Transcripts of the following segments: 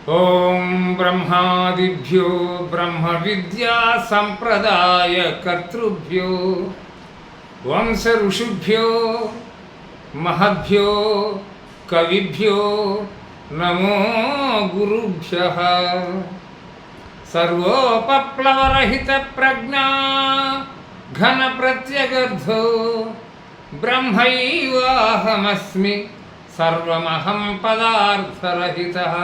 ఓం బ్రహ్మాదిభ్యో బ్రహ్మ విద్యా సంప్రదాయ కర్తృభ్యో వంశ ఋషిభ్యో మహద్భ్యో కవిభ్యో నమో గురుభ్యః. సర్వోపప్లవరహిత ప్రజ్ఞా ఘన ప్రత్యగర్ధో బ్రహ్మైవాహమస్మి సర్వమహం పదార్థరహితః.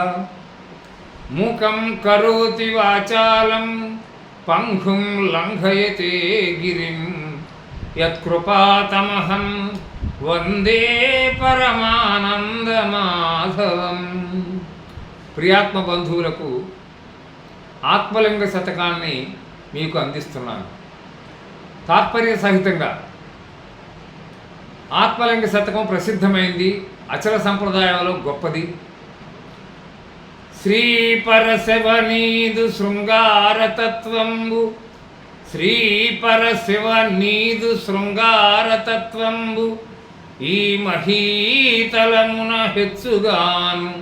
మూకం కరోతి వాచాలం పంగుం లంఘయతే గిరిం యత్కృపాతమహం వందే పరమానందమాధవం. ప్రియాత్మ బంధువులకు ఆత్మలింగ శతకాన్ని మీకు అందిస్తున్నాను. తాత్పర్య సహితంగా ఆత్మలింగ శతకం ప్రసిద్ధమైంది, అచల సంప్రదాయంలో గొప్పది. శ్రీపరశివ నీదు శృంగారతత్వంబు, శ్రీపరశివ నీదు శృంగారతత్వంబు ఈ మహీతలమున హెచ్చుగాను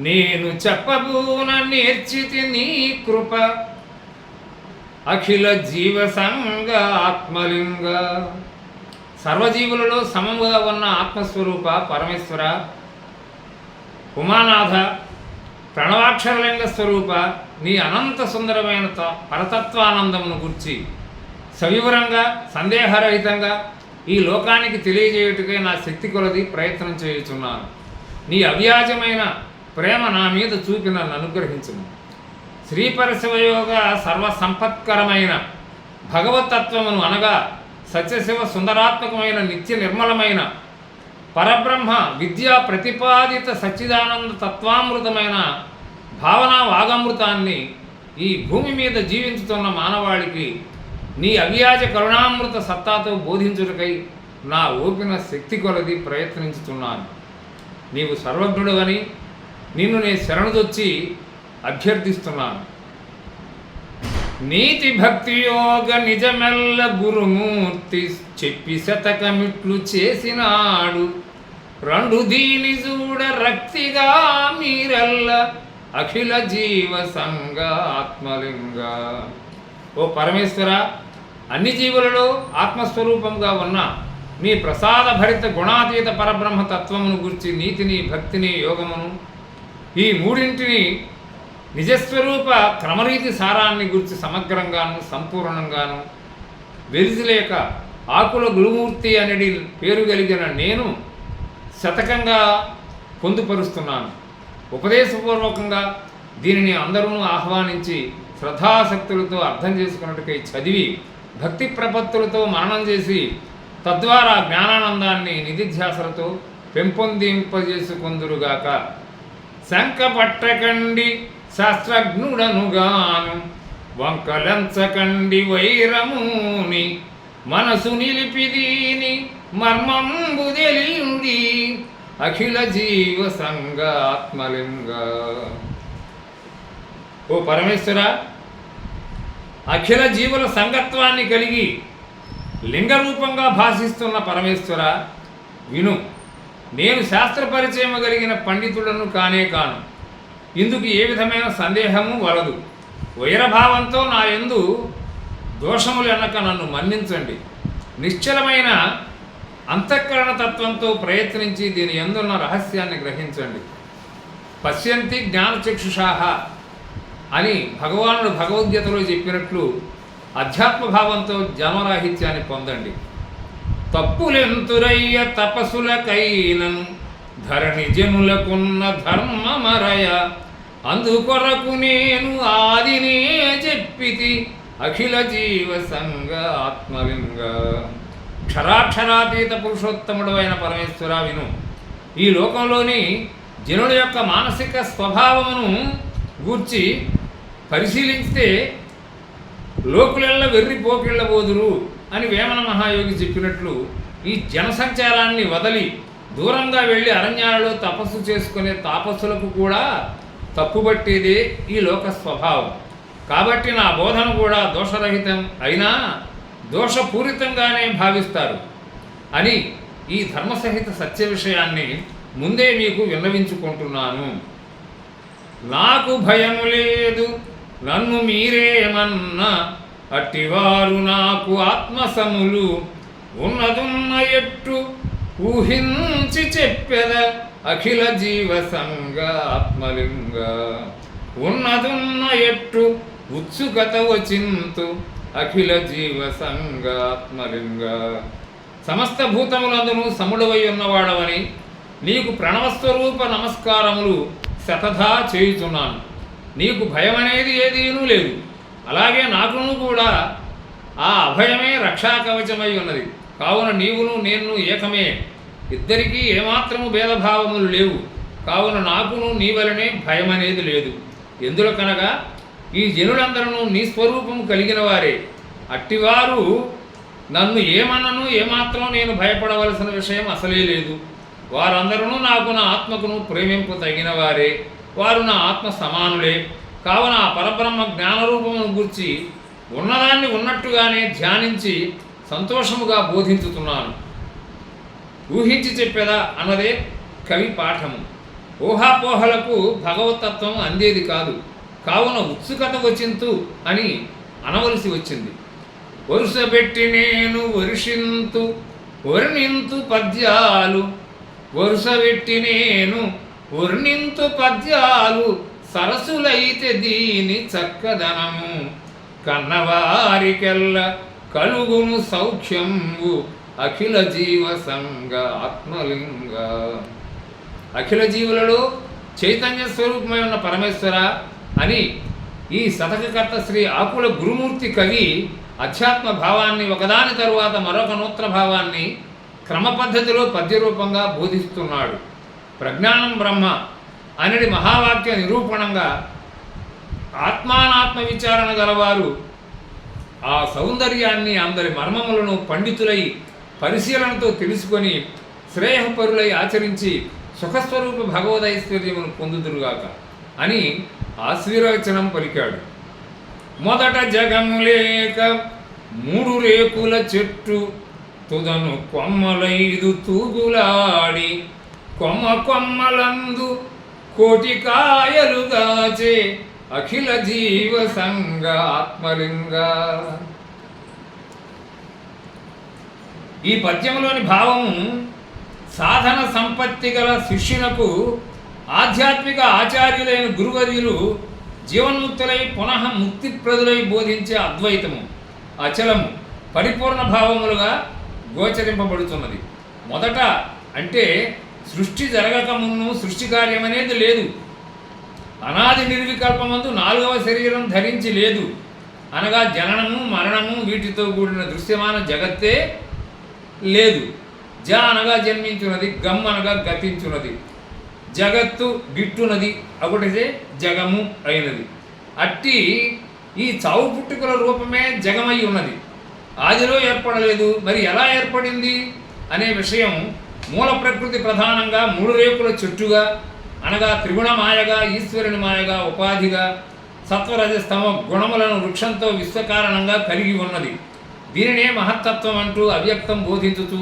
నేను చెప్పబూన నేర్చితి నీ కృప అఖిల జీవ సంగ ఆత్మలింగ. సర్వజీవులలో సమముగా ఉన్న ఆత్మస్వరూప పరమేశ్వర, ఉమానాథ, ప్రణవాక్షరలింగ స్వరూప, నీ అనంత సుందరమైన పరతత్వానందమును గుర్చి సవివరంగా సందేహరహితంగా ఈ లోకానికి తెలియజేయుటకై నా శక్తి కొలది ప్రయత్నం చేయుచున్నాను. నీ అవ్యాజమైన ప్రేమ నా మీద చూపి నన్ను అనుగ్రహించుము. శ్రీపరశివయోగ సర్వసంపత్కరమైన భగవతత్వమును అనగా సత్యశివ సుందరాత్మకమైన నిత్య నిర్మలమైన పరబ్రహ్మ విద్యా ప్రతిపాదిత సచ్చిదానంద తత్వామృతమైన భావనా వాగమృతాన్ని ఈ భూమి మీద జీవించుతున్న మానవాళికి నీ అవ్యాజ కరుణామృత సత్తాతో బోధించుటకై నా ఓపిన శక్తి కొలది ప్రయత్నించుతున్నాను. నీవు సర్వజ్ఞుడవని నిన్ను నే శరణుదొచ్చి అభ్యర్థిస్తున్నాను. నీతి భక్తి యోగ నిజమెల్ల గురుమూర్తి చెప్పి శతకమిట్లు చేసినాడు. రెండు దీని చూడ రక్తిగా మీరల్ల అఖిల జీవ సంగ ఆత్మలింగ. ఓ పరమేశ్వర, అన్ని జీవులలో ఆత్మస్వరూపంగా ఉన్న మీ ప్రసాద భరిత గుణాతీత పరబ్రహ్మ తత్వమును గురించి నీతిని భక్తిని యోగమును ఈ మూడింటిని నిజస్వరూప క్రమరీతి సారాన్ని గురించి సమగ్రంగాను సంపూర్ణంగాను వెలిసిలేక ఆకుల గురుమూర్తి అనేది పేరు కలిగిన నేను శతకంగా పొందుపరుస్తున్నాను. ఉపదేశపూర్వకంగా దీనిని అందరూ ఆహ్వానించి శ్రద్ధాసక్తులతో అర్థం చేసుకున్నట్టుకై చదివి భక్తి ప్రపత్తులతో మననం చేసి తద్వారా జ్ఞానానందాన్ని నిధిధ్యాసలతో పెంపొందింపజేసుకొందురుగాక. శంఖపట్టకండి శాస్త్రజ్ఞుడనుగాను వంకలంచకండి వైరముని మనసు నిలిపిదీని మర్మంబు తెలియుడి అఖిల జీవ సంగ ఆత్మలింగ. ఓ పరమేశ్వర, అఖిల జీవుల సంగత్వాన్ని కలిగి లింగరూపంగా భాషిస్తున్న పరమేశ్వర విను. నేను శాస్త్ర పరిచయం కలిగిన పండితులను కానే కాను. ఇందుకు ఏ విధమైన సందేహము వలదు. వైరభావంతో నా యందు దోషములు ఎన్నక నన్ను మన్నించండి. నిశ్చలమైన అంతఃకరణ తత్వంతో ప్రయత్నించి దీని యందున్న రహస్యాన్ని గ్రహించండి. పశ్యంతి జ్ఞానచక్షుషాః అని భగవానుడు భగవద్గీతలో చెప్పినట్లు అధ్యాత్మభావంతో జన్మరాహిత్యాన్ని పొందండి. తప్పులెంతురయ్య తపసులకైనను ధరణి జనులకున్న ధర్మమరయ అందుకొరకు నేను ఆదినే చెప్పితి అఖిల జీవ సంగ ఆత్మలింగ. క్షరాక్షరాతీత పురుషోత్తముడు అయిన పరమేశ్వర విను. ఈ లోకంలోని జనుల యొక్క మానసిక స్వభావమును గూర్చి పరిశీలించితే లోకులెల్ల వెర్రిపోకిళ్ళబోదురు అని వేమన మహాయోగి చెప్పినట్లు ఈ జనసంచారాన్ని వదలి దూరంగా వెళ్ళి అరణ్యాలలో తపస్సు చేసుకునే తాపస్సులకు కూడా తప్పుబట్టేదే ఈ లోక స్వభావం. కాబట్టి నా బోధన కూడా దోషరహితం అయినా దోషపూరితంగానే భావిస్తారు అని ఈ ధర్మసహిత సత్య విషయాన్ని ముందే మీకు విన్నవించుకుంటున్నాను. నాకు భయము లేదు నన్ను మీరేమన్నా అట్టివారు నాకు ఆత్మసములు ఉన్నదున్న ఎట్టు ఊహించి చెప్పెద అఖిల జీవ సంగ ఆత్మలింగ ఉన్నదున్న ఎట్టు ఉత్సుకత వచింతు అఖిల జీవ సంగ ఆత్మలింగ సమస్త భూతములందును సముడవై ఉన్నవాడవని నీకు ప్రణవస్వరూప నమస్కారములు శతధా చేయుచున్నాను. నీకు భయమనేది ఏదీనూ లేదు. అలాగే నాకును కూడా ఆ అభయమే రక్షాకవచమై ఉన్నది. కావున నీవును నేను ఏకమే, ఇద్దరికీ ఏమాత్రము భేదభావములు లేవు. కావున నాకును నీ వలనే భయమనేది లేదు. ఎందుకనగా ఈ జనులందరూ నీ స్వరూపము కలిగిన వారే. అట్టివారు నన్ను ఏమన్నను ఏమాత్రం నేను భయపడవలసిన విషయం అసలే లేదు. వారందరూ నాకు నా ఆత్మకును ప్రేమింపు తగిన వారే. వారు నా ఆత్మ సమానులే. కావున ఆ పరబ్రహ్మ జ్ఞానరూపమును గూర్చి ఉన్నదాన్ని ఉన్నట్టుగానే ధ్యానించి సంతోషముగా బోధించుతున్నాను. ఊహించి చెప్పేదా అన్నదే కవి పాఠము. ఊహాపోహలకు భగవతత్వం అందేది కాదు. కావున ఉత్సుకత వచింతు అని అనవలసి వచ్చింది. వరుసబెట్టి నేను వర్షింతు వర్ణింతు పద్యాలు, వరుసబెట్టి నేను వర్ణింతు పద్యాలు, సరసులైతే దీని చక్కదనము, కన్నవారికెల్ల కలుగును సౌఖ్యంబు అఖిల జీవ సంగ ఆత్మలింగ. అఖిల జీవులలో చైతన్య స్వరూపమై ఉన్న పరమేశ్వర అని ఈ శతకకర్త శ్రీ ఆకుల గురుమూర్తి కవి అధ్యాత్మ భావాన్ని ఒకదాని తరువాత మరొక నూత్ర భావాన్ని క్రమపద్ధతిలో పద్యరూపంగా బోధిస్తున్నాడు. ప్రజ్ఞానం బ్రహ్మ అనేది మహావాక్య నిరూపణంగా ఆత్మానాత్మ విచారణ గలవారు ఆ సౌందర్యాన్ని, అందరి మర్మములను పండితులై పరిశీలనతో తెలుసుకొని శ్రేయపరులై ఆచరించి సుఖస్వరూప భగవదైశ్వర్యమును పొందుదురుగాక అని ఆశీర్వచనం పలికాడు. మొదట జగము లేక 3 రేకుల చెట్టు, తుదను కొమ్మలైదు తూగులాడి, కొమ్మ కొమ్మలందు కోటి కాయలుగాచే అఖిల జీవ సంగ ఆత్మలింగ. ఈ పద్యంలోని భావము సాధన సంపత్తి గల శిష్యునకు ఆధ్యాత్మిక ఆచార్యులైన గురువర్యులు జీవన్ముక్తులై పునః ముక్తిప్రదులై బోధించే అద్వైతము, అచలము, పరిపూర్ణ భావములుగా గోచరింపబడుతున్నది. మొదట అంటే సృష్టి జరగక మున్ను సృష్టి కార్యమనేది లేదు. అనాది నిర్వికల్పమందు 4వ శరీరం ధరించి లేదు. అనగా జననము మరణము వీటితో కూడిన దృశ్యమాన జగత్తే లేదు. జ అనగా జన్మించున్నది, గమ్ అనగా గతించున్నది. జగత్తు గిట్టునది ఒకటిదే జగము అయినది. అట్టి ఈ చావు పుట్టుకల రూపమే జగమై ఉన్నది. ఆదిలో ఏర్పడలేదు, మరి ఎలా ఏర్పడింది అనే విషయం మూల ప్రకృతి ప్రధానంగా 3 రేకుల చెట్టుగా, అనగా త్రిగుణ మాయగా, ఈశ్వరుని మాయగా, ఉపాధిగా, సత్వరజస్తమ గుణములను వృక్షంతో విశ్వకారణంగా కలిగి ఉన్నది. దీనినే మహత్తత్వం అంటూ అవ్యక్తం బోధించుతూ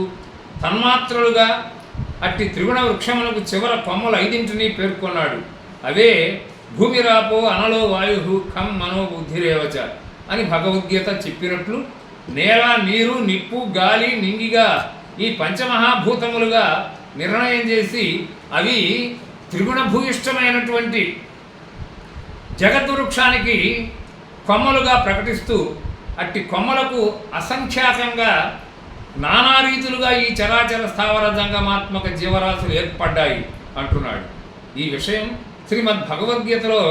తన్మాత్రలుగా అట్టి త్రిగుణ వృక్షములకు చివర కొమ్మలు 5ంటిని పేర్కొన్నాడు. అవే భూమిరాపో అనలో వాయు ఖం మనో బుద్ధిరేవచ అని భగవద్గీత చెప్పినట్లు నేల, నీరు, నిప్పు, గాలి, నింగిగా ఈ పంచమహాభూతములుగా నిర్ణయం చేసి అవి త్రిగుణ భూయిష్టమైనటువంటి జగద్వృక్షానికి కొమ్మలుగా ప్రకటిస్తూ అట్టి కొమ్మలకు అసంఖ్యాకంగా నానా రీతులుగా ఈ చరాచర స్థావర జంగమాత్మక జీవరాశులు ఏర్పడ్డాయి అంటున్నాడు. ఈ విషయం శ్రీమద్ భగవద్గీతలో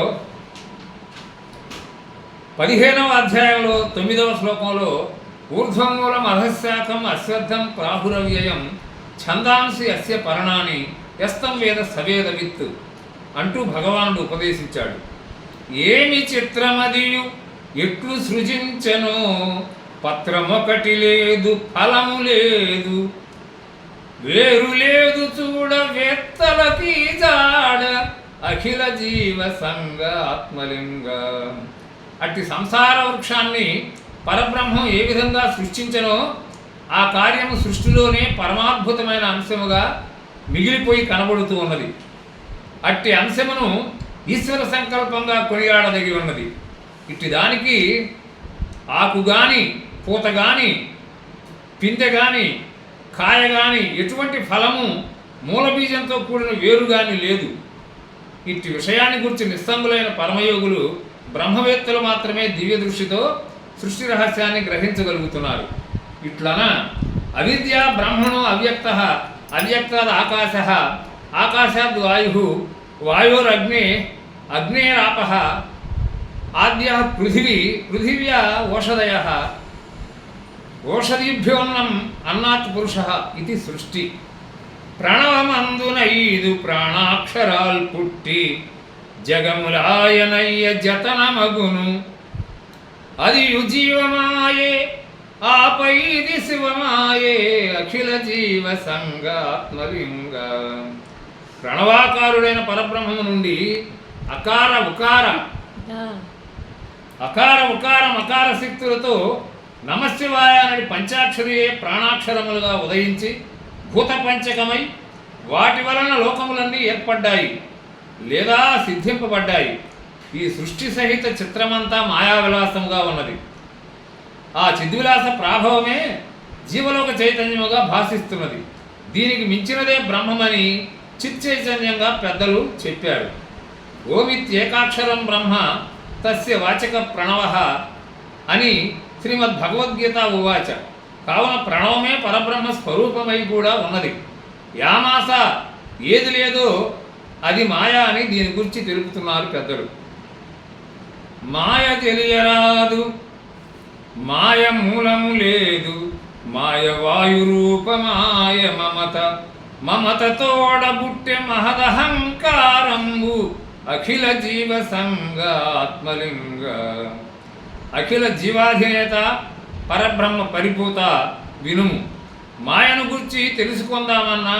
15వ అధ్యాయంలో 9వ శ్లోకంలో ఊర్ధ్వమూలం అధశాఖం అశ్వత్థం ప్రాహురవ్యయం ఛందాంసి అస్య పర్ణాని యస్తం వేద సవేదవిత్ అంటూ భగవానుడు ఉపదేశించాడు. ఏమి చిత్రమదియు ఎట్లు సృజించనో, పత్రమొకటి లేదు, ఫలము లేదు, వేరు లేదు చూడ వేత్తలకి జాడ అఖిల జీవ సంగ ఆత్మలింగ. అట్టి సంసార వృక్షాన్ని పరబ్రహ్మం ఏ విధంగా సృష్టించనో ఆ కార్యము సృష్టిలోనే పరమాద్భుతమైన అంశముగా మిగిలిపోయి కనబడుతూ ఉన్నది. అట్టి అంశమును ఈశ్వర సంకల్పంగా కొనియాడదగి ఉన్నది. ఇట్టి దానికి ఆకు గాని, పూత గాని, పిందె గాని, కాయ గాని, ఎటువంటి ఫలము, మూలబీజంతో కూడిన వేరు గాని లేదు. ఇట్టి విషయాన్ని గురించి నిస్సంగులైన పరమయోగులు, బ్రహ్మవేత్తలు మాత్రమే దివ్య దృష్టితో సృష్టి రహస్యాన్ని గ్రహించగలుగుతున్నారు. ఇట్లన అవిద్య బ్రహ్మణో అవ్యక్త, అవ్యక్తాద్ ఆకాశ, ఆకాశాద్ వాయు, వాయోరగ్నే, అగ్నేరాప, ఆద్య పృథివీ, పృథివ్యా ఓషధయ, ఓషధీభ్యోన్నం అన్నాత్ పురుష ఇది సృష్టి. ప్రణవమందున 5 ప్రాణాక్షరాల్ పుట్టి జగములాయనయ్య జతనమగును. అది జీవమాయే, ఆపైది శివమాయే, అఖిల జీవ సంగాత్మలింగ. ప్రణవాకారుడైన పరబ్రహ్మము నుండి అకార ఉకార, అకార ఉకార మకార శక్తులతో నమశివాయ అనే పంచాక్షరియే ప్రాణాక్షరములుగా ఉదయించి భూత పంచకమై వాటి వలన లోకములన్నీ ఏర్పడ్డాయి లేదా సిద్ధింపబడ్డాయి. ఈ సృష్టి సహిత చిత్రమంతా మాయావిలాసముగా ఉన్నది. ఆ చిద్విలాస ప్రాభవమే జీవలోక చైతన్యముగా భాషిస్తున్నది. దీనికి మించినదే బ్రహ్మమని చిచ్చైతన్యంగా పెద్దలు చెప్పారు. ఓమిత్యేకాక్షరం బ్రహ్మ తస్య వాచక ప్రణవ అని శ్రీమద్భగవద్గీత ఉవాచ. కావున ప్రణవమే పరబ్రహ్మ స్వరూపమై కూడా ఉన్నది. యామాస ఏది లేదో అది మాయ అని దీని గురించి తెలుపుతున్నారు పెద్దలు. మాయ తెలియరాదు, మాయ మూలము లేదు, మాయ వాయురూపమాయ మమత, మమతతోడబుట్టె మహదహంకారంబు అఖిల జీవ సంగాత్మలింగ. అఖిల జీవాధినేత పరబ్రహ్మ పరిపూత వినుము. మాయను గురించి తెలుసుకుందామన్నా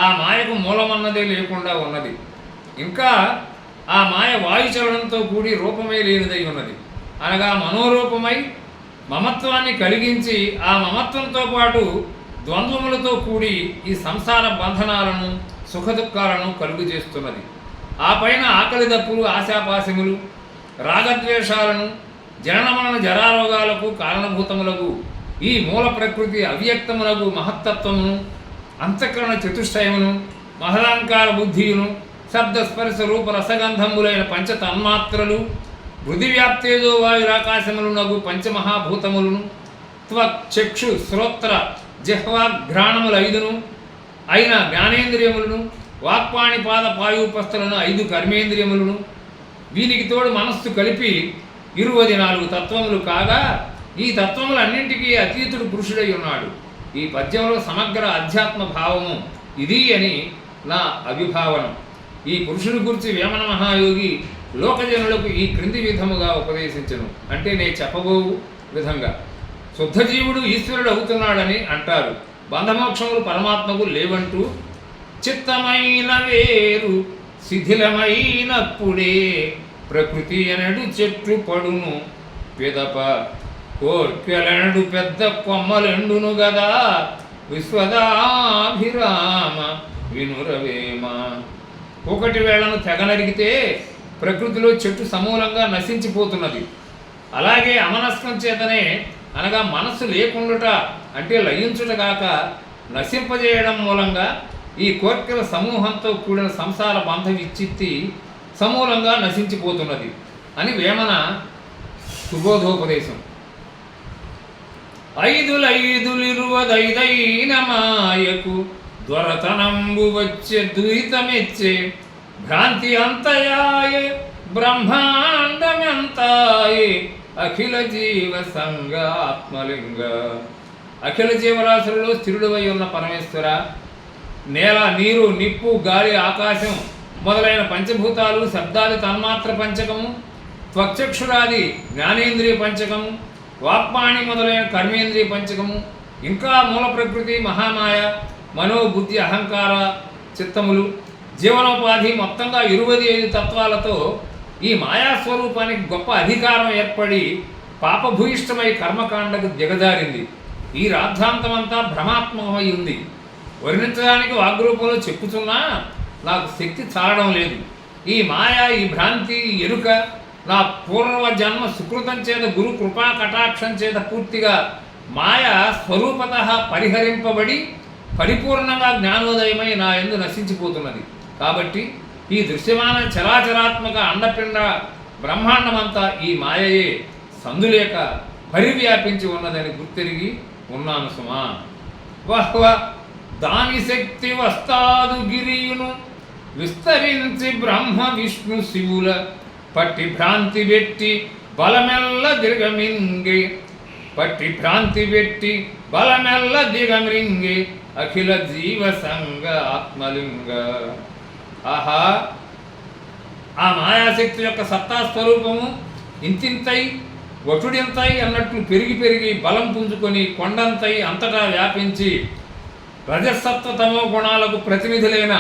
ఆ మాయకు మూలమన్నదే లేకుండా ఉన్నది. ఇంకా ఆ మాయ వాయుచలనంతో కూడి రూపమే లేనిదై ఉన్నది. అనగా మనోరూపమై మమత్వాన్ని కలిగించి ఆ మమత్వంతో పాటు ద్వంద్వములతో కూడి ఈ సంసార బంధనాలను సుఖదుఖాలను కలుగు చేస్తున్నది. ఆ పైన ఆకలి దప్పులు, ఆశాపాశములు, రాగద్వేషాలను, జననమరణ జరారోగాలకు కారణభూతములకు ఈ మూల ప్రకృతి అవ్యక్తములకు మహత్తత్వమును, అంతఃకరణ చతుష్టయమును, మహదాంకార బుద్ధియును, శబ్ద స్పర్శ రూప రసగంధములైన పంచ తన్మాత్రలు, పృథివ్యాప్తేజో వాయురాకాశములునగు పంచమహాభూతములను, త్వక్ చక్షు శ్రోత్ర జిహ్వాఘ్రాణములు 5 అయిన జ్ఞానేంద్రియములను, వాక్పాణిపాద పాయుపస్థలను 5 కర్మేంద్రియములను, వీనికి తోడు మనస్సు కలిపి 24 తత్వములు కాగా ఈ తత్వములన్నింటికీ అతీతుడు పురుషుడై ఉన్నాడు. ఈ పద్యంలో సమగ్ర అధ్యాత్మ భావము ఇది అని నా అభిభావనం. ఈ పురుషుని గురించి వేమన మహాయోగి లోకజనులకు ఈ క్రింది విధముగా ఉపదేశించను. అంటే నేను చెప్పబోవు విధంగా శుద్ధజీవుడు ఈశ్వరుడు అవుతున్నాడని అంటారు. బంధమోక్షములు పరమాత్మకు లేవంటూ చిత్తమైన వేరు శిథిలమైనప్పుడే ప్రకృతి అనడు చెట్లు పడును పిదప కోర్కెలనడు పెద్ద కొమ్మలెండును గదా విశ్వదాభిరామ వినురవేమ. ఒకటి వేళను తెగనరిగితే ప్రకృతిలో చెట్టు సమూలంగా నశించిపోతున్నది. అలాగే అమనస్కం చేతనే అనగా మనస్సు లేకుండుట అంటే లయించుటగాక నశింపజేయడం మూలంగా ఈ కోర్కెల సమూహంతో కూడిన సంసార బంధ విచ్చిత్తి సమూలంగా నశించిపోతున్నది అని వేమన సుబోధోపదేశం. 5 మాయకు ద్వరతనంబు వచ్చే ద్వైతమెచ్చే భ్రాంతి అంతయాయే బ్రహ్మాండమెంతాయే అఖిల జీవ సంగాత్మలింగ. అఖిల జీవరాశులలో స్థిరుడవై ఉన్న పరమేశ్వర, నేల, నీరు, నిప్పు, గాలి, ఆకాశం మొదలైన పంచభూతాలు, శబ్దాది తన్మాత్ర పంచకము, త్వచక్షురాది జ్ఞానేంద్రియ పంచకము, వాక్పాణి మొదలైన కర్మేంద్రియ పంచకము, ఇంకా మూల ప్రకృతి మహామాయ, మనోబుద్ధి అహంకార చిత్తములు, జీవనోపాధి మొత్తంగా 25 తత్వాలతో ఈ మాయాస్వరూపానికి గొప్ప అధికారం ఏర్పడి పాపభూయిష్టమై కర్మకాండకు దిగజారింది. ఈ రాద్ధాంతమంతా భ్రమాత్మకమై ఉంది. వర్ణించడానికి వాగ్రూపంలో చెప్పుతున్నా నాకు శక్తి చాలడం లేదు. ఈ మాయ, ఈ భ్రాంతి, ఈ ఎరుక నా పూర్వజన్మ సుకృతం చేత, గురు కృపా కటాక్షం చేత పూర్తిగా మాయ స్వరూపత పరిహరింపబడి పరిపూర్ణంగా జ్ఞానోదయమై నా యందు నశించిపోతున్నది. కాబట్టి ఈ దృశ్యమాన చరాచరాత్మక అండపిండ బ్రహ్మాండమంతా ఈ మాయయే సందులేక పరివ్యాపించి ఉన్నదని గుర్తెరిగి ఉన్నాను సుమా. వహ్వ దాని శక్తి వస్తాదు గిరియును విస్తరించి బ్రహ్మ విష్ణు శివుల పట్టి భ్రాంతి పెట్టి బలమెల్ల దిగమింగి, పట్టి భ్రాంతి పెట్టి బలమెల్ల దిగమింగి అఖిల జీవ సంగ ఆత్మలింగ. ఆహా, ఆ మాయాశక్తి యొక్క సత్తా స్వరూపము ఇంతింతై వటుడింతై అన్నట్లు పెరిగి పెరిగి బలం పుంజుకొని కొండంతై అంతటా వ్యాపించి రజసత్వ తమో గుణాలకు ప్రతినిధులైన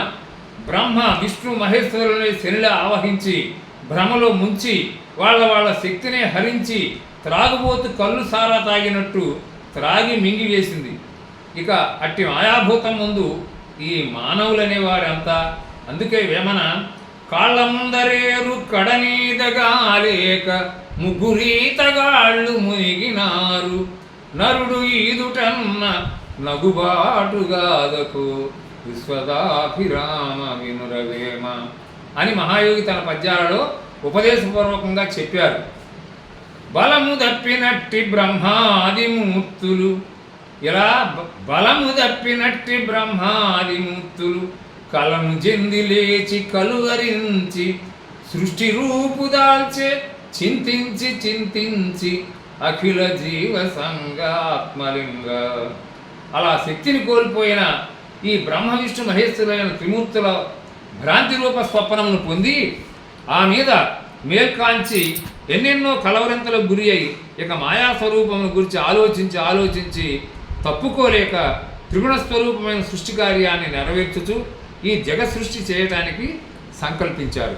బ్రహ్మ విష్ణు మహేశ్వరుని శనిలా ఆవహించి భ్రమలో ముంచి వాళ్ళ శక్తిని హరించి త్రాగుబోతు కళ్ళు సారా తాగినట్టు త్రాగి మింగివేసింది. ఇక అట్టి మాయాభూతం ముందు ఈ మానవులనే వారంతా. అందుకే వేమన కాళ్ళ ముందరేరు కడనీదగాలేక ముగ్గురీతగాళ్ళు మునిగినారు, నరుడు ఈదుటన్న నగుబాటుగాదకు విశ్వదాభిరామ వినురవేమ అని మహాయోగి తన పద్యాలలో ఉపదేశపూర్వకంగా చెప్పారు. బలము దప్పినట్టి బ్రహ్మాదిమూర్తులు, ఇలా బలము దప్పినట్టి బ్రహ్మాదిమూర్తులు కలను చెంది లేచి కలువరించి సృష్టి రూపు దాల్చే చింతించి చింతించి అఖిల జీవ సంగాత్మలింగ. అలా శక్తిని కోల్పోయిన ఈ బ్రహ్మ విష్ణు మహేశ్వరులైన త్రిమూర్తుల భ్రాంతి రూప స్వప్నమును పొంది ఆ మీద మేల్కాంచి ఎన్నెన్నో కలవరింతలకు గురి అయి ఇక మాయాస్వరూపమును గురించి ఆలోచించి తప్పుకోలేక త్రిగుణ స్వరూపమైన సృష్టి కార్యాన్ని నెరవేర్చుతూ ఈ జగత్ సృష్టి చేయటానికి సంకల్పించారు.